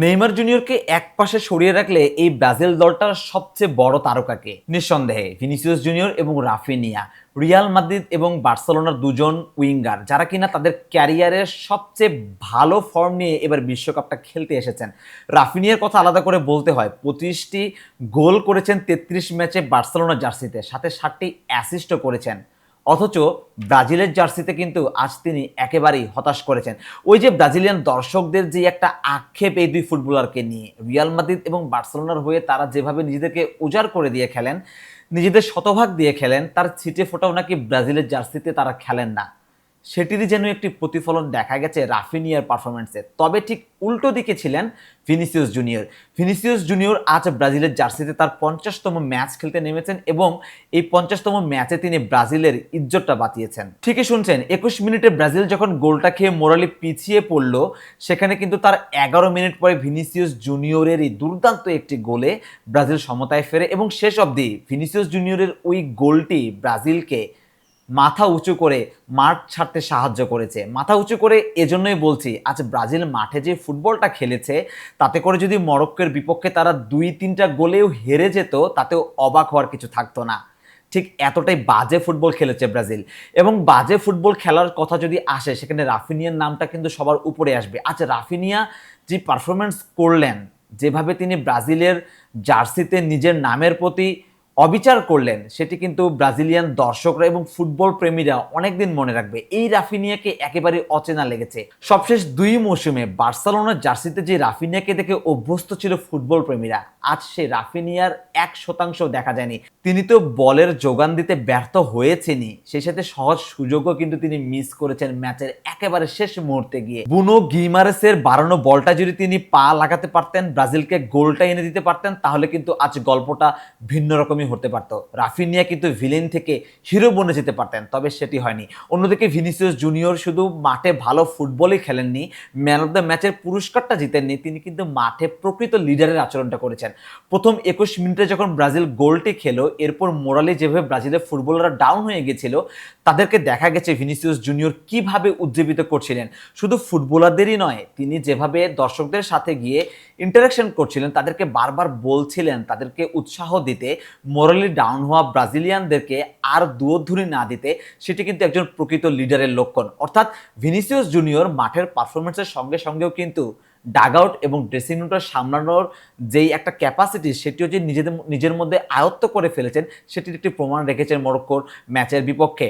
Neymar জুনিয়রকে একপাশে সরিয়ে রাখলে এই ব্রাজিল দলটার সবচেয়ে বড় তারকাকে নিঃসন্দেহে ভিনিসিয়াস জুনিয়র এবং রাফিনিয়া। রিয়াল মাদ্রিদ এবং বার্সেলোনার দুজন উইঙ্গার যারা কিনা তাদের ক্যারিয়ারের সবচেয়ে ভালো ফর্ম নিয়ে এবার বিশ্বকাপটা খেলতে এসেছেন। রাফিনিয়ার কথা আলাদা করে বলতে হয়, 25টি গোল করেছেন 33 ম্যাচে বার্সেলোনার জার্সিতে, সাথে 7টি অ্যাসিস্টও করেছেন। অথচ ব্রাজিলের জার্সিতে কিন্তু আজ তিনি একেবারেই হতাশ করেছেন। ওই যে ব্রাজিলিয়ান দর্শকদের যে একটা আক্ষেপ এই দুই ফুটবলারকে নিয়ে, রিয়াল মাদ্রিদ এবং বার্সেলোনার হয়ে তারা যেভাবে নিজেদেরকে উজাড় করে দিয়ে খেলেন, নিজেদের শতভাগ দিয়ে খেলেন, তার ছিটে ফোটাও নাকি ব্রাজিলের জার্সিতে তারা খেলেন না, সেটিরই যেন একটি প্রতিফলন দেখা গেছে রাফিনিয়ার পারফরমেন্সে। তবে ঠিক উল্টো দিকে ছিলেন ভিনিসিয়াস জুনিয়র। ভিনিসিয়াস জুনিয়র আজ ব্রাজিলের জার্সিতে তার 50তম ম্যাচ খেলতে নেমেছেন এবং এই 50তম ম্যাচে তিনি ব্রাজিলের ইজ্জতটা বাঁচিয়েছেন। ঠিকই শুনছেন, 21 মিনিটে ব্রাজিল যখন গোলটা খেয়ে মোরালি পিছিয়ে পড়ল, সেখানে কিন্তু তার 11 মিনিট পরে ভিনিসিয়াস জুনিয়রেরই দুর্দান্ত একটি গোলে ব্রাজিল সমতায় ফেরে এবং শেষ অবধি ভিনিসিয়াস জুনিয়রের ওই গোলটি ব্রাজিলকে মাথা উঁচু করে মাঠ ছাড়তে সাহায্য করেছে। মাথা উঁচু করে এজন্যই বলছি, আজ ব্রাজিল মাঠে যে ফুটবলটা খেলেছে, তাতে করে যদি মরক্কোর বিপক্ষে তারা 2-3টা গোলেও হেরে যেত, তাতেও অবাক হওয়ার কিছু থাকতো না। ঠিক এতটাই বাজে ফুটবল খেলেছে ব্রাজিল। এবং বাজে ফুটবল খেলার কথা যদি আসে, সেখানে রাফিনিয়ার নামটা কিন্তু সবার উপরে আসবে। আচ্ছা, রাফিনিয়া যে পারফরমেন্স করলেন, যেভাবে তিনি ব্রাজিলের জার্সিতে নিজের নামের প্রতি অবিচার করলেন, সেটি কিন্তু ব্রাজিলিয়ান দর্শকরা এবং ফুটবল প্রেমীরা অনেকদিন মনে রাখবে। এই রাফিনিয়াকে একেবারে অচেনা লেগেছে। সবশেষ 2 মৌসুমে বার্সেলোনার জার্সিতে যে রাফিনিয়াকে দেখে অভ্যস্ত ছিল ফুটবল প্রেমীরা, আজ সে রাফিনিয়ার 1% দেখা যায়নি। তিনি তো বলের যোগান দিতে ব্যর্থ হয়েছেনই, সেই সাথে সহজ সুযোগও কিন্তু তিনি মিস করেছেন ম্যাচের একেবারে শেষ মুহূর্তে গিয়ে। বুনো গিমারেসের বাড়ানো বলটা যদি তিনি পা লাগাতে পারতেন, ব্রাজিলকে গোলটা এনে দিতে পারতেন, তাহলে কিন্তু আজ গল্পটা ভিন্ন রকমই হতে পারত। রাফিনিয়া কিন্তু ভিলেন থেকে হিরো বনে যেতে পারতেন, তবে সেটি হয়নি। অন্যদিকে ভিনিসিয়াস জুনিয়র শুধু মাঠে ভালো ফুটবলই খেলেননি, ম্যান অফ দ্য ম্যাচের পুরস্কারটা জিতেননি, তিনি কিন্তু মাঠে প্রকৃত লিডারের আচরণটা করেছেন। প্রথম 21 মিনিটে যখন ব্রাজিল গোলটি খেলো, এরপর মোরালি যেভাবে ব্রাজিলের ফুটবলাররা ডাউন হয়ে গেছিল, তাদেরকে দেখা গেছে ভিনিসিয়াস জুনিয়র কিভাবে উজ্জীবিত করছিলেন। শুধু ফুটবলারদেরই নয়, তিনি যেভাবে দর্শকদের সাথে গিয়ে ইন্টারাকশন করছিলেন, তাদেরকে বারবার বলছিলেন তাদেরকে উৎসাহ দিতে, মোরালি ডাউন হওয়া ব্রাজিলিয়ানদেরকে আর দুধুরি না দিতে, সেটি কিন্তু একজন প্রকৃত লিডারের লক্ষণ। অর্থাৎ ভিনিসিয়াস জুনিয়র মাঠের পারফরমেন্সের সঙ্গে সঙ্গেও কিন্তু ডাগ আউট এবং ড্রেসিং রুমটা সামলানোর যেই একটা ক্যাপাসিটি, সেটিও যে নিজের মধ্যে আয়ত্ত করে ফেলেছেন, সেটির একটি প্রমাণ রেখেছেন মরক্কোর ম্যাচের বিপক্ষে।